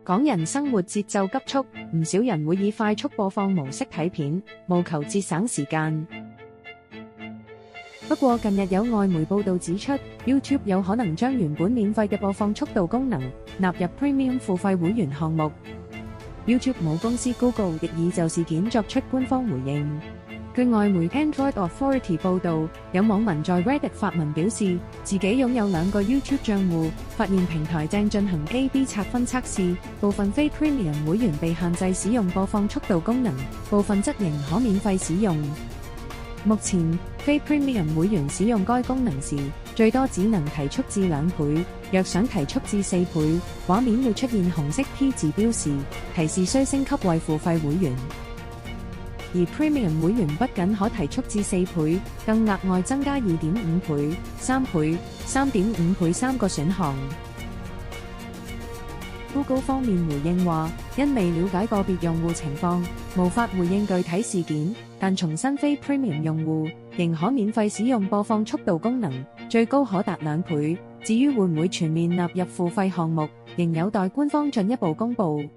港人生活節奏急速，唔少人會以快速播放模式睇片，務求節省時間。不過近日有外媒報道指出， YouTube 有可能將原本免費嘅播放速度功能納入 Premium 付費會員項目。YouTube 母公司 Google 亦已就事件作出官方回應。據外媒 Android Authority 報道，有網民在 Reddit 發文表示，自己擁有2個 YouTube 賬戶，發現平台正進行 A/B 拆分測試，部分非 Premium 會員被限制使用播放速度功能，部分則仍可免費使用。目前，非 Premium 會員使用該功能時，最多只能提速至2倍，若想提速至4倍，畫面會出現紅色 P 字標示，提示需升級為付費會員。而 Premium 會員不僅可提速至4倍，更額外增加 2.5 倍、3倍、3.5 倍3個選項。Google 方面回應話，因未了解個別用戶情況，無法回應具體事件，但重申非 Premium 用戶仍可免費使用播放速度功能，最高可達2倍。至於會唔會全面納入付費項目，仍有待官方進一步公佈。